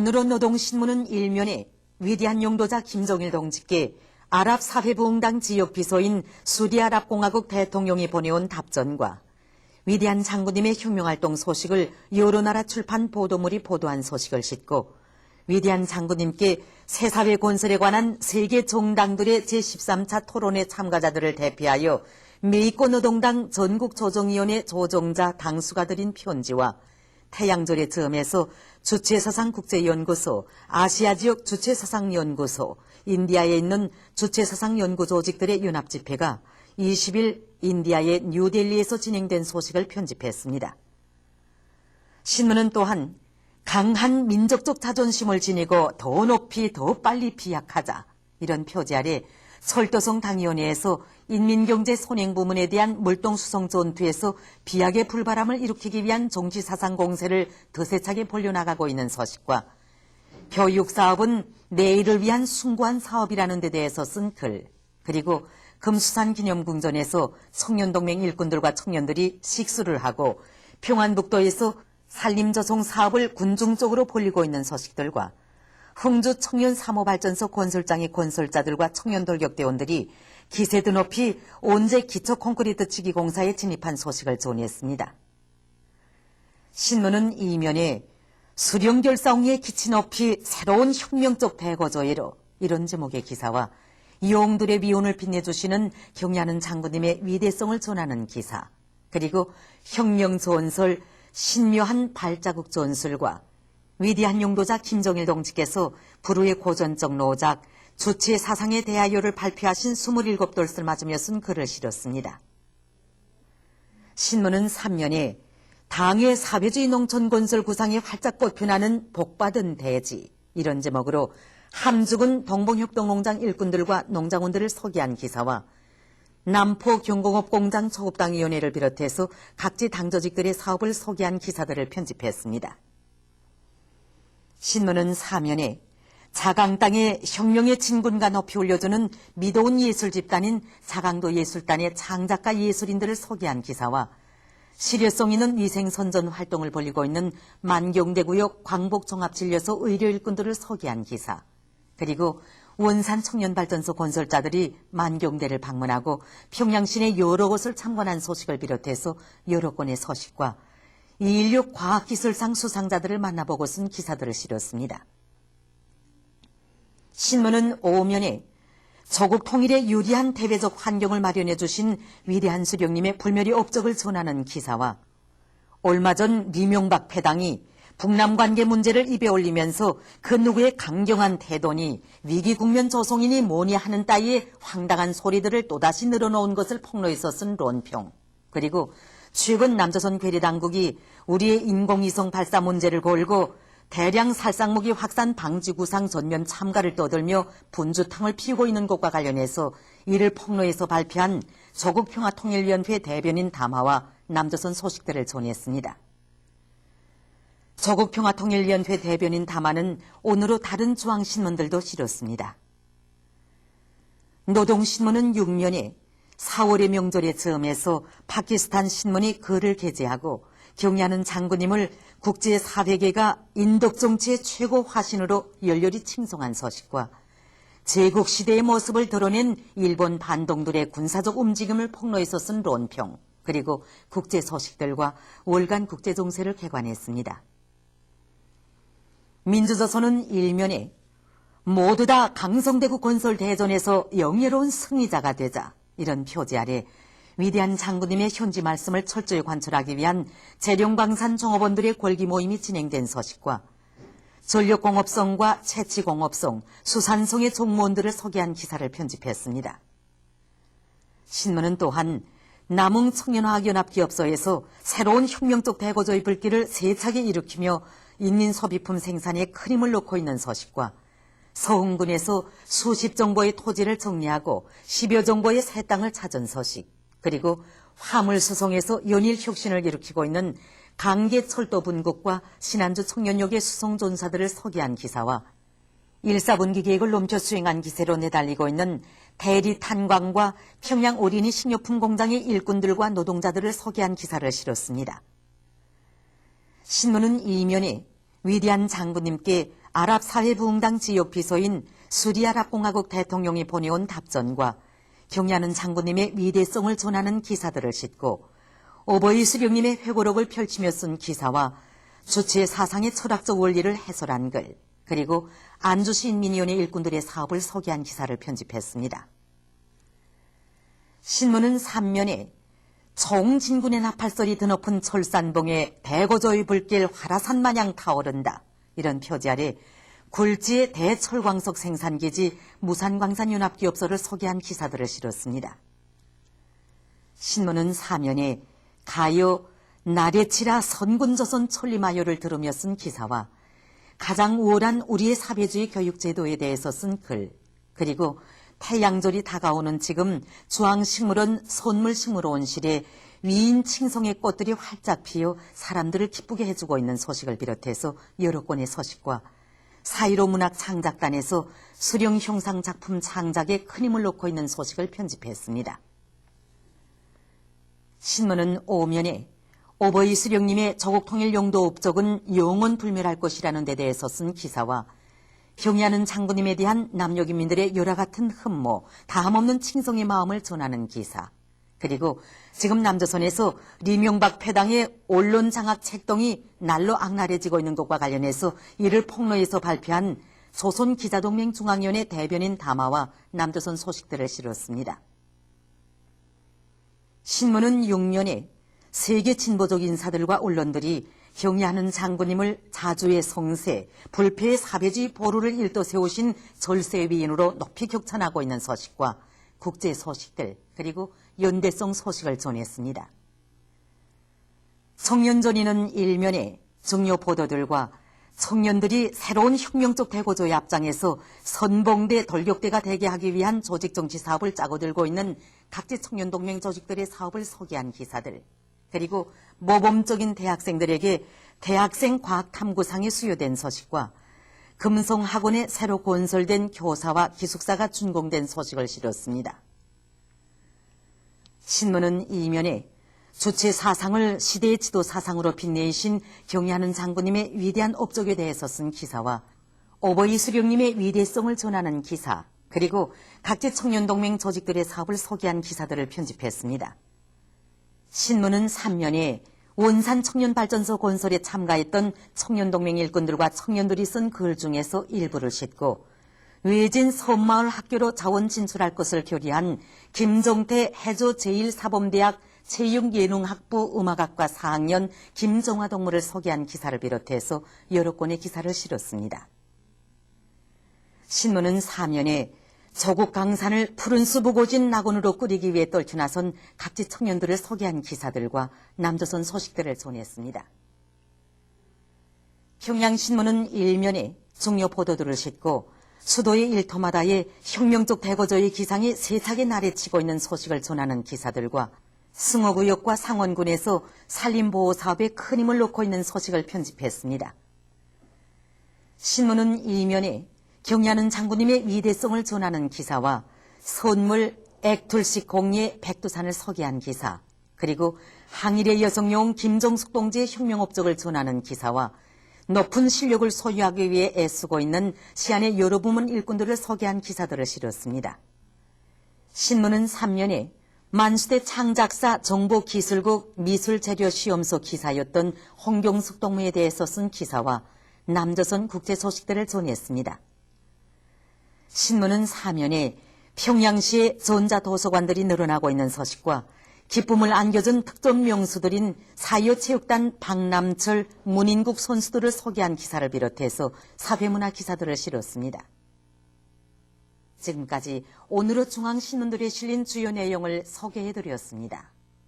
오늘은 노동신문은 일면에 위대한 용도자 김정일 동지께 아랍사회부흥당 지역비서인 수디아랍공화국 대통령이 보내온 답전과 위대한 장군님의 혁명활동 소식을 여러 나라 출판 보도물이 보도한 소식을 싣고 위대한 장군님께 새사회 건설에 관한 세계 정당들의 제13차 토론회 참가자들을 대표하여 메이꺼노동당 전국조정위원회 조정자 당수가 드린 편지와 태양절의 점에서 주체사상국제연구소, 아시아지역 주체사상연구소, 인디아에 있는 주체사상연구 조직들의 연합집회가 20일 인디아의 뉴델리에서 진행된 소식을 편집했습니다. 신문은 또한 강한 민족적 자존심을 지니고 더 높이 더 빨리 비약하자 이런 표지 아래 설도성 당위원회에서 인민경제선행부문에 대한 물동수성 전투에서 비약의 불바람을 일으키기 위한 정치사상 공세를 더 세차게 벌려나가고 있는 소식과 교육사업은 내일을 위한 숭고한 사업이라는 데 대해서 쓴 글, 그리고 금수산 기념궁전에서 청년동맹 일꾼들과 청년들이 식수를 하고 평안북도에서 산림조성 사업을 군중적으로 벌리고 있는 소식들과 흥주 청년 사모발전소 건설장의 건설자들과 청년 돌격대원들이 기세 드높이 온제 기초 콘크리트 치기 공사에 진입한 소식을 전했습니다. 신문은 이면에 수령결사옹의 기치 높이 새로운 혁명적 대거조회로 이런 제목의 기사와 이용들의 미온을 빛내주시는 경야는 장군님의 위대성을 전하는 기사, 그리고 혁명전설 신묘한 발자국 전술과 위대한 용도자 김정일 동지께서 불후의 고전적 노작 주체 사상의 대하여를 발표하신 27돌을 맞으며 쓴 글을 실었습니다. 신문은 3년에 당의 사회주의 농촌 건설 구상에 활짝 꽃피나는 복받은 대지 이런 제목으로 함죽은 동봉협동농장 일꾼들과 농장원들을 소개한 기사와 남포 경공업공장 초급당위원회를 비롯해서 각지 당조직들의 사업을 소개한 기사들을 편집했습니다. 신문은 사면에 자강 땅에 혁명의 진군과 높이 올려주는 미도운 예술 집단인 자강도 예술단의 창작가 예술인들을 소개한 기사와 실효성 있는 위생선전 활동을 벌이고 있는 만경대구역 광복종합진료소 의료 일꾼들을 소개한 기사, 그리고 원산 청년발전소 건설자들이 만경대를 방문하고 평양시내 여러 곳을 참관한 소식을 비롯해서 여러 건의 소식과 216 과학기술상 수상자들을 만나보고 쓴 기사들을 실었습니다. 신문은 오면에 조국 통일에 유리한 대외적 환경을 마련해 주신 위대한 수령님의 불멸의 업적을 전하는 기사와 얼마 전 리명박 패당이 북남 관계 문제를 입에 올리면서 그 누구의 강경한 태도니 위기 국면 조성이니 뭐니 하는 따위의 황당한 소리들을 또다시 늘어놓은 것을 폭로해서 쓴 론평, 그리고 최근 남조선 괴뢰당국이 우리의 인공위성 발사 문제를 걸고 대량 살상무기 확산 방지 구상 전면 참가를 떠들며 분주탕을 피우고 있는 것과 관련해서 이를 폭로해서 발표한 조국평화통일위원회 대변인 담화와 남조선 소식들을 전했습니다. 조국평화통일위원회 대변인 담화는 오늘로 다른 중앙신문들도 실었습니다. 노동신문은 6면에 4월의 명절의 즈음에서 파키스탄 신문이 글을 게재하고 경야는 장군님을 국제사회계가 인덕정치의 최고 화신으로 열렬히 칭송한 소식과 제국시대의 모습을 드러낸 일본 반동들의 군사적 움직임을 폭로해서 쓴 론평, 그리고 국제소식들과 월간 국제정세를 개관했습니다. 민주조선은 일면에 모두 다 강성대구 건설대전에서 영예로운 승리자가 되자 이런 표지 아래 위대한 장군님의 현지 말씀을 철저히 관철하기 위한 재룡방산 종업원들의 골기 모임이 진행된 소식과 전력공업성과 채취공업성, 수산성의 종무원들을 소개한 기사를 편집했습니다. 신문은 또한 남흥청년화학연합기업소에서 새로운 혁명적 대거조의 불길을 세차게 일으키며 인민소비품 생산에 큰 힘을 놓고 있는 소식과 서흥군에서 수십 정보의 토지를 정리하고 10여 정보의 새 땅을 찾은 소식, 그리고 화물수송에서 연일 혁신을 일으키고 있는 강계철도 분국과 신안주 청년역의 수송존사들을 소개한 기사와 1사분기 계획을 넘쳐 수행한 기세로 내달리고 있는 대리 탄광과 평양 어린이 식료품 공장의 일꾼들과 노동자들을 소개한 기사를 실었습니다. 신문은 이면에 위대한 장군님께 아랍사회부흥당 지역비서인 수디아랍공화국 대통령이 보내온 답전과 경야는 장군님의 위대성을 전하는 기사들을 싣고 오버이 수령님의 회고록을 펼치며 쓴 기사와 주체 사상의 철학적 원리를 해설한 글, 그리고 안주시인민위원회 일꾼들의 사업을 소개한 기사를 편집했습니다. 신문은 3면에 총진군의 나팔소리 드높은 철산봉에 대고조의 불길 화라산 마냥 타오른다, 이런 표지 아래 굴지의 대철광석 생산기지 무산광산윤합기업소를 소개한 기사들을 실었습니다. 신문은 4면에 가요 나레치라 선군조선 천리마요를 들으며 쓴 기사와 가장 우월한 우리의 사회주의 교육제도에 대해서 쓴 글, 그리고 태양절이 다가오는 지금 주황식물은 손물식물 온실에 위인 칭송의 꽃들이 활짝 피어 사람들을 기쁘게 해주고 있는 소식을 비롯해서 여러 건의 소식과 사이로 문학 창작단에서 수령 형상 작품 창작에 큰 힘을 놓고 있는 소식을 편집했습니다. 신문은 5면에 오버이 수령님의 조국통일 용도 업적은 영원 불멸할 것이라는 데 대해서 쓴 기사와 경야는 장군님에 대한 남녀기민들의 열화 같은 흠모, 다함없는 칭송의 마음을 전하는 기사, 그리고 지금 남조선에서 리명박 패당의 언론장악 책동이 날로 악랄해지고 있는 것과 관련해서 이를 폭로해서 발표한 조선기자동맹 중앙위원회 대변인 담화와 남조선 소식들을 실었습니다. 신문은 6면에 세계 진보적 인사들과 언론들이 경야하는 장군님을 자주의 성세, 불패의 사배주의 보루를 일떠 세우신 절세 위인으로 높이 격찬하고 있는 소식과 국제 소식들, 그리고 연대성 소식을 전했습니다. 청년전의는 1면에 중요 보도들과 청년들이 새로운 혁명적 대고조의 앞장에서 선봉대, 돌격대가 되게 하기 위한 조직정치 사업을 짜고 들고 있는 각지 청년동맹 조직들의 사업을 소개한 기사들, 그리고 모범적인 대학생들에게 대학생 과학탐구상이 수여된 소식과 금성학원에 새로 건설된 교사와 기숙사가 준공된 소식을 실었습니다. 신문은 2면에 주체 사상을 시대의 지도 사상으로 빛내신 경야하는 장군님의 위대한 업적에 대해서 쓴 기사와 오버이 수령님의 위대성을 전하는 기사, 그리고 각지 청년동맹 조직들의 사업을 소개한 기사들을 편집했습니다. 신문은 3면에 원산 청년발전소 건설에 참가했던 청년동맹 일꾼들과 청년들이 쓴 글 중에서 일부를 싣고 외진 섬마을 학교로 자원 진출할 것을 결의한 김종태 해조 제1사범대학 체육예능학부 음악학과 4학년 김정화 동무를 소개한 기사를 비롯해서 여러 건의 기사를 실었습니다. 신문은 4면에 조국 강산을 푸른 수부고진 낙원으로 꾸리기 위해 떨쳐나선 각지 청년들을 소개한 기사들과 남조선 소식들을 전했습니다. 평양신문은 1면에 중요 보도들을 싣고 수도의 일터마다의 혁명적 대거조의 기상이 세차게 나래치고 있는 소식을 전하는 기사들과 승호구역과 상원군에서 산림보호 사업에 큰 힘을 놓고 있는 소식을 편집했습니다. 신문은 2면에 경야하는 장군님의 위대성을 전하는 기사와 선물 액툴식 공예 백두산을 소개한 기사, 그리고 항일의 여성용 김정숙 동지의 혁명 업적을 전하는 기사와 높은 실력을 소유하기 위해 애쓰고 있는 시안의 여러 부문 일꾼들을 소개한 기사들을 실었습니다. 신문은 3면에 만수대 창작사 정보기술국 미술재료시험소 기사였던 홍경숙 동무에 대해서 쓴 기사와 남조선 국제 소식들을 전했습니다. 신문은 4면에 평양시의 전자도서관들이 늘어나고 있는 소식과 기쁨을 안겨준 특정 명수들인 4.25 체육단 박남철, 문인국 선수들을 소개한 기사를 비롯해서 사회문화 기사들을 실었습니다. 지금까지 오늘의 중앙신문들에 실린 주요 내용을 소개해드렸습니다.